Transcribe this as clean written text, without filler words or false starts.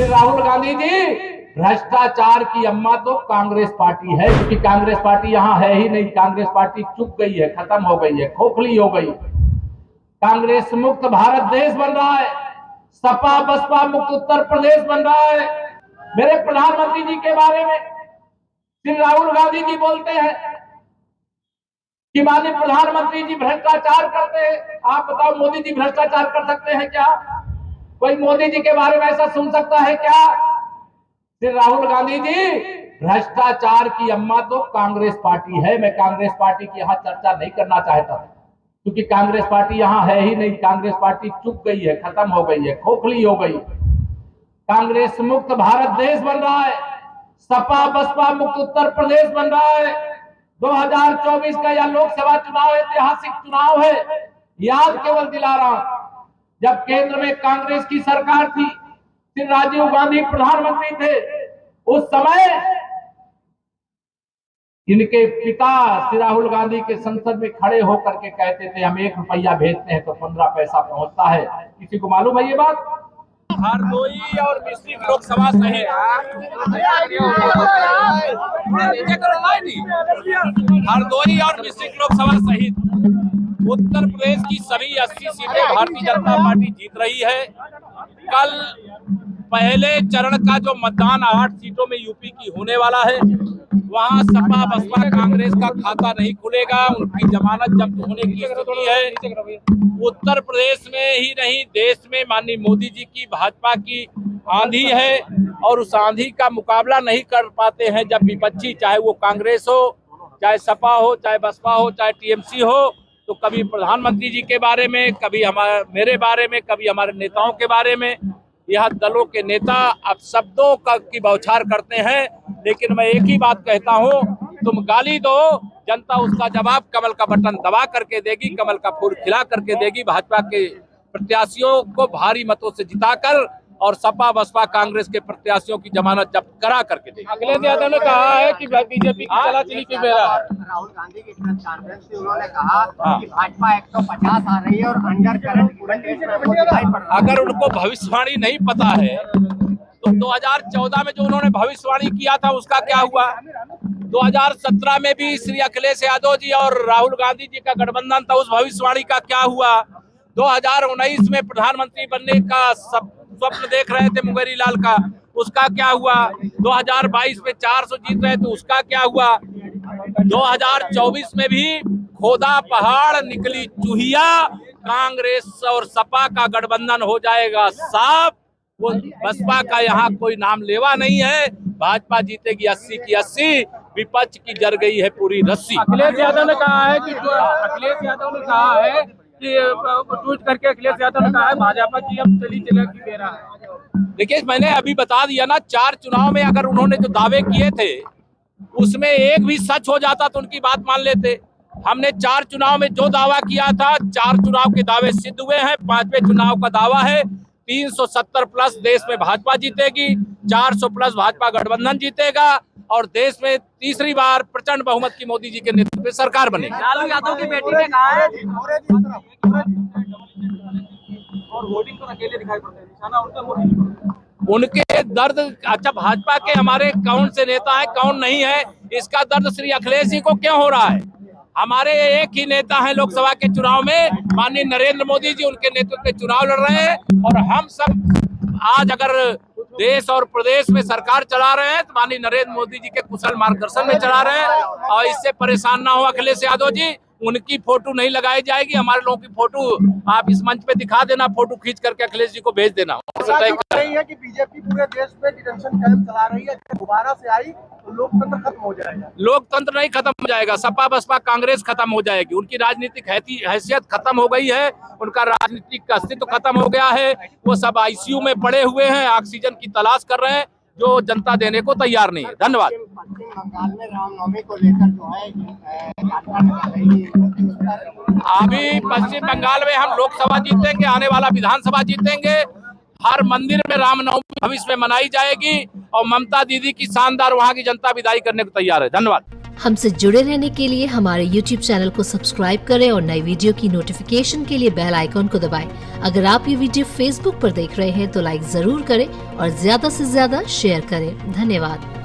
फिर राहुल गांधी जी, भ्रष्टाचार की अम्मा तो कांग्रेस पार्टी है, क्योंकि कांग्रेस पार्टी यहाँ है ही नहीं। कांग्रेस पार्टी चुक गई है, खत्म हो गई है, खोखली हो गई। कांग्रेस मुक्त भारत देश बन रहा है, सपा बसपा मुक्त उत्तर प्रदेश बन रहा है। मेरे प्रधानमंत्री जी के बारे में श्री राहुल गांधी जी बोलते हैं कि माननीय प्रधानमंत्री जी भ्रष्टाचार करते हैं। आप बताओ, मोदी जी भ्रष्टाचार कर सकते हैं क्या? कोई मोदी जी के बारे में ऐसा सुन सकता है क्या? श्री राहुल गांधी जी, भ्रष्टाचार की अम्मा तो कांग्रेस पार्टी है। मैं कांग्रेस पार्टी की यहाँ चर्चा नहीं करना चाहता, क्योंकि कांग्रेस पार्टी यहाँ है ही नहीं। कांग्रेस पार्टी चुक गई है, खत्म हो गई है, खोखली हो गई। कांग्रेस मुक्त भारत देश बन रहा है, सपा बसपा मुक्त उत्तर प्रदेश बन रहा है। 2024 का यह लोकसभा चुनाव ऐतिहासिक चुनाव है। याद केवल दिला रहा हूं, जब केंद्र में कांग्रेस की सरकार थी, श्री राजीव गांधी प्रधानमंत्री थे, उस समय इनके पिता श्री राहुल गांधी के संसद में खड़े होकर के कहते थे, हम 1 रुपया भेजते हैं तो 15 पैसा पहुंचता है। किसी को मालूम है ये बात? हरदोई और मिश्रिख लोकसभा सहित हरदोई और मिश्रिख लोकसभा सहित उत्तर प्रदेश की सभी 80 सीटें भारतीय जनता पार्टी जीत रही है। कल पहले चरण का जो मतदान 8 सीटों में यूपी की होने वाला है, वहां सपा बसपा कांग्रेस का खाता नहीं खुलेगा, उनकी जमानत जब्त होने की स्थिति है। उत्तर प्रदेश में ही नहीं, देश में माननीय मोदी जी की भाजपा की आंधी है, और उस आंधी का मुकाबला नहीं कर पाते हैं जब विपक्षी, चाहे वो कांग्रेस हो, चाहे सपा हो, चाहे बसपा हो, चाहे टीएमसी हो, तो कभी प्रधानमंत्री जी के बारे में, कभी मेरे बारे में, कभी हमारे नेताओं के बारे में, यह दलों के नेता अब शब्दों की बौछार करते हैं। लेकिन मैं एक ही बात कहता हूं, तुम गाली दो, जनता उसका जवाब कमल का बटन दबा करके देगी, कमल का फूल खिला करके देगी। भाजपा के प्रत्याशियों को भारी मतों से जिताकर और सपा बसपा कांग्रेस के प्रत्याशियों की जमानत जब्त करा करके देगी। अखिलेश यादव ने कहा है कि बीजेपी की चला चली की बेरा है। राहुल गांधी की प्रेस कॉन्फ्रेंस में उन्होंने कहा कि भाजपा 150 आ रही है और अंडर करंट पूरे देश में आपको दिखाई पड़ रहा है। अगर उनको भविष्यवाणी नहीं पता है तो 2014 में जो उन्होंने भविष्यवाणी किया था उसका क्या हुआ? 2017 में भी श्री अखिलेश यादव जी और राहुल गांधी जी का गठबंधन था, उस भविष्यवाणी का क्या हुआ? 2019 में प्रधानमंत्री बनने का स्वप्न देख रहे थे मुंगेरी लाल का, उसका क्या हुआ? 2022 में 400 जीत रहे थे, उसका क्या हुआ? 2024 में भी खोदा पहाड़ निकली चूहिया, कांग्रेस और सपा का गठबंधन हो जाएगा साफ। वो बसपा का यहाँ कोई नाम लेवा नहीं है। भाजपा जीतेगी 80 की 80, विपक्ष की जर गई है पूरी रस्सी। अखिलेश यादव ने कहा है कि ट्वीट करके अखिलेश यादव ने कहा है भाजपा की अब चली की बेरा है। देखिए, मैंने अभी बता दिया ना, 4 चुनाव में अगर उन्होंने जो दावे किए थे उसमें एक भी सच हो जाता तो उनकी बात मान लेते। हमने 4 चुनाव में जो दावा किया था, 4 चुनाव के दावे सिद्ध हुए हैं। 5वें चुनाव का दावा है 370 प्लस देश में भाजपा जीतेगी, 400 प्लस भाजपा गठबंधन जीतेगा, और देश में तीसरी बार प्रचंड बहुमत की मोदी जी के नेतृत्व में सरकार बनेगी। लालू यादव की बेटी ने कहा है और वोटिंग तो अकेले दिखाई पड़ते हैं, निशाना उनका मोदी। उनके दर्द, अच्छा भाजपा के हमारे कौन से नेता है कौन नहीं है, इसका दर्द श्री अखिलेश जी को क्यों हो रहा है? हमारे एक ही नेता हैं लोकसभा के चुनाव में, माननीय नरेंद्र मोदी जी, उनके नेतृत्व में चुनाव लड़ रहे हैं, और हम सब आज अगर देश और प्रदेश में सरकार चला रहे हैं तो माननीय नरेंद्र मोदी जी के कुशल मार्गदर्शन में चला रहे हैं। और इससे परेशान ना हो अखिलेश यादव जी, उनकी फोटो नहीं लगाई जाएगी, हमारे लोगों की फोटो आप इस मंच पे दिखा देना, फोटो खींच करके अखिलेश जी को भेज देना। रही है कि बीजेपी पूरे देश में डिटेंशन कैंप चला रही है, दोबारा से आई तो लोकतंत्र खत्म हो जाएगा। लोकतंत्र नहीं खत्म हो जाएगा, सपा बसपा कांग्रेस खत्म हो जाएगी। उनकी राजनीतिक हैसियत खत्म हो गई है, उनका राजनीतिक अस्तित्व खत्म हो गया है। वो सब आईसीयू में पड़े हुए हैं, ऑक्सीजन की तलाश कर रहे हैं, जो जनता देने को तैयार नहीं है। धन्यवाद। पश्चिम बंगाल में रामनवमी को लेकर जो है अभी पश्चिम बंगाल में हम लोकसभा जीतेंगे, आने वाला विधानसभा जीतेंगे। हर मंदिर में रामनवमी भविष्य में मनाई जाएगी, और ममता दीदी की शानदार वहां की जनता विदाई करने को तैयार है। धन्यवाद। हमसे जुड़े रहने के लिए हमारे YouTube चैनल को सब्सक्राइब करें और नई वीडियो की नोटिफिकेशन के लिए बेल आइकॉन को दबाएं। अगर आप ये वीडियो Facebook पर देख रहे हैं तो लाइक जरूर करें और ज्यादा से ज्यादा शेयर करें। धन्यवाद।